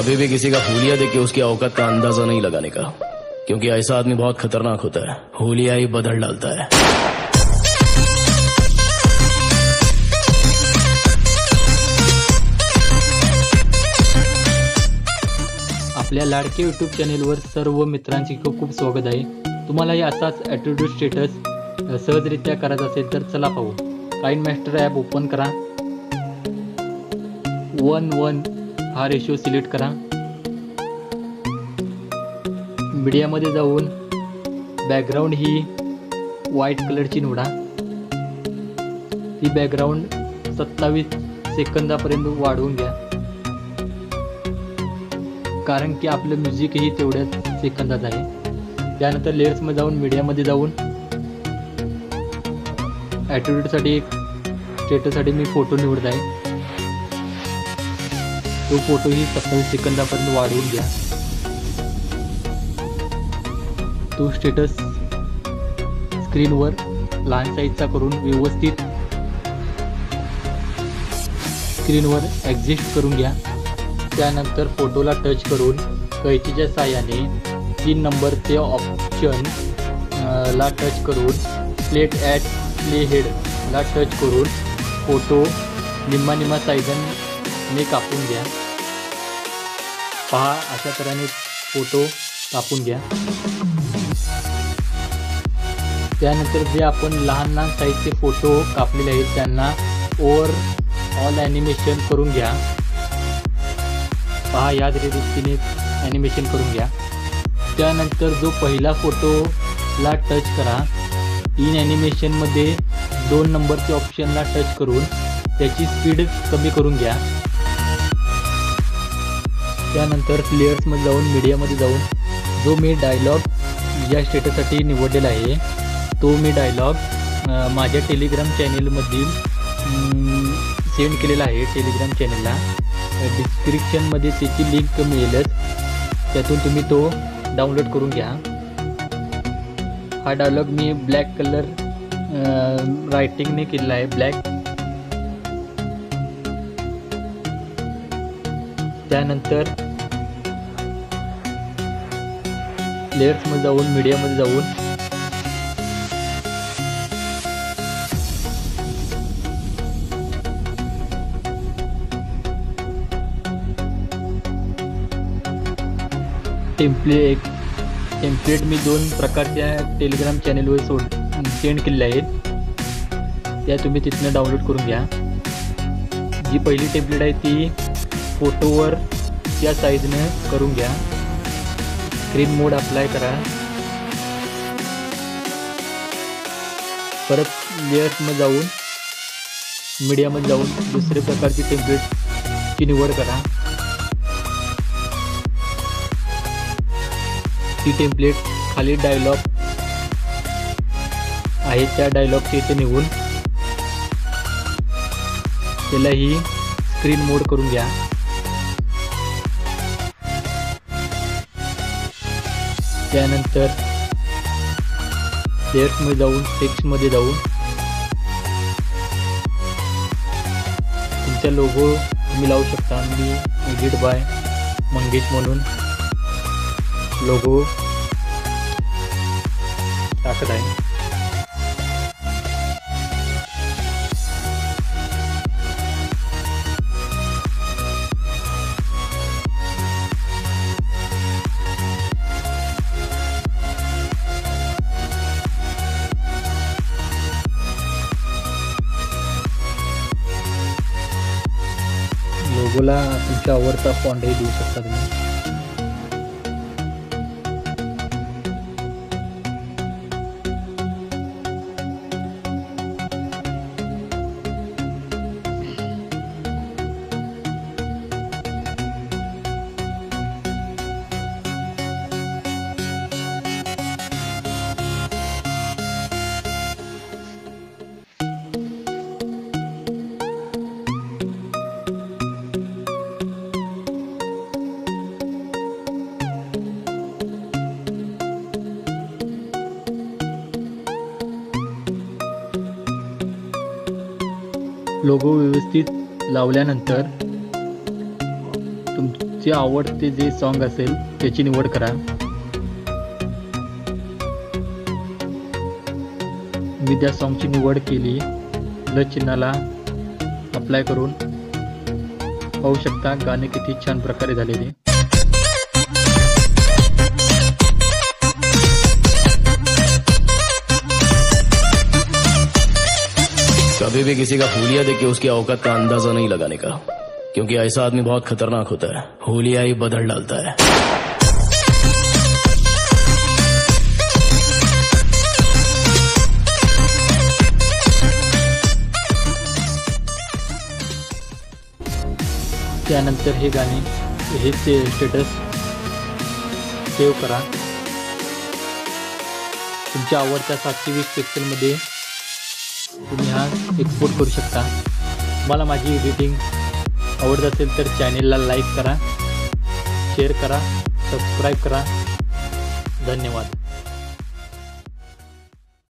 कभी भी किसी का हुलिया देख के उसकी औकात का अंदाजा नहीं लगाने का, क्योंकि ऐसा आदमी बहुत खतरनाक होता है, हुलिया ही बदल डालता है। आपल्या लाडके यूट्यूब चॅनेलवर सर्व मित्रांचे खूप खूप स्वागत आहे। तुम्हालाही असाच ॲटिट्यूड स्टेटस सहजरित्या करायचा असेल तर चला पाहू। काइनमास्टर ॲप ओपन करा, 1:1 हा रेशो सिलेक्ट करा, मीडियामध्ये जाऊन बॅकग्राऊंड ही व्हाईट कलरची निवडा। ही बॅकग्राऊंड 27 सेकंदापर्यंत वाढवून घ्या, कारण की आपलं म्युझिक ही तेवढ्याच सेकंदात आहे। त्यानंतर लेयर्समध्ये जाऊन मीडियामध्ये जाऊन ॲटिट्यूडसाठी स्टेटससाठी मी फोटो निवडत आहे। तो फोटो ही 27 सेकंदापर्यंत वाढवून घ्या। तो स्टेटस स्क्रीनवर लहान साईजचा करून व्यवस्थित स्क्रीनवर ॲडजस्ट करून घ्या। त्यानंतर फोटोला टच करून कैचीच्या साहाय्याने 3 नंबरचे ऑप्शन ला टच करून प्लेट ॲट प्ले हेड ला टच करून फोटो निम्मा साईजने कापून घ्या। पहा, अशा तऱ्हेने फोटो कापून घ्या। त्यानंतर जे आपण लहान साईजचे फोटो कापलेले आहेत त्यांना ओव्हर ऑल ॲनिमेशन करून घ्या। पहा, याच रीतीने ॲनिमेशन करून घ्या। त्यानंतर जो पहिला फोटोला टच करा, इन ॲनिमेशनमध्ये 2 नंबरच्या ऑप्शनला टच करून त्याची स्पीड कमी करून घ्या। त्यानंतर लेयर्समध्ये जाऊन मीडियामध्ये जाऊन जो मी डायलॉग या स्टेटससाठी निवडलेला आहे तो मी डायलॉग माझ्या टेलिग्राम चॅनेलमधील सेंड केलेला आहे। टेलिग्राम चॅनेलला डिस्क्रिप्शनमध्ये त्याची लिंक मिळेलच, त्यातून तुम्ही तो डाउनलोड करून घ्या। हा डायलॉग मी ब्लॅक कलर रायटिंगने केलेला आहे, ब्लॅक। त्यानंतर लेयर्समध्ये जाऊन मीडियामध्ये जाऊन टेम्पलेट मी 2 प्रकारच्या टेलिग्राम चॅनेलवर सेंड केलेले आहेत, त्या तुम्ही तिथनं डाउनलोड करून घ्या। जी पहिली टेम्पलेट आहे ती फोटोवर या साईजने करून घ्या। स्क्रीन मोड अप्लाय करा, परत लेयर्समध्ये जाऊन मीडियामध्ये जाऊन दुसऱ्या प्रकारची टेम्पलेटची निवड करा। ती टेम्पलेट खाली डायलॉग आहे त्या डायलॉगचे इथे निवडून त्यालाही स्क्रीन मोड करून घ्या। त्यानंतर लेयर्समध्ये जाऊन टेक्स्टमध्ये जाऊन तुमचा लोगो तुम्ही लावू शकता। मी एडिट बाय मंगेश म्हणून लोगो टाकत आहे। लोगोला तुमच्या आवडता फॉन्टही देऊ शकता तुम्ही। लोगो व्यवस्थित लावल्यानंतर तुमचे आवडते जे सॉन्ग असेल त्याची निवड करा. मी त्या सॉन्गची निवड केली. प्लस चिन्हाला अप्लाय करून पाहू शकता गाणे किती छान प्रकारे झालेले. कभी भी किसी का हुलिया देख के उसकी औकात का अंदाजा नहीं लगाने का, क्योंकि ऐसा आदमी बहुत खतरनाक होता है. हुलिया ही बदल डालता है. त्यानंतर हे गाणे हे स्टेटस सेव्ह करा. तुमच्या आवडत्या 720 पिक्सेलमध्ये तुम्ही हा एक्सपोर्ट करू शकता. तुम्हाला माझी एडिटिंग आवडत असेल तर चॅनेलला लाईक करा, शेअर करा, सबस्क्राईब करा. धन्यवाद.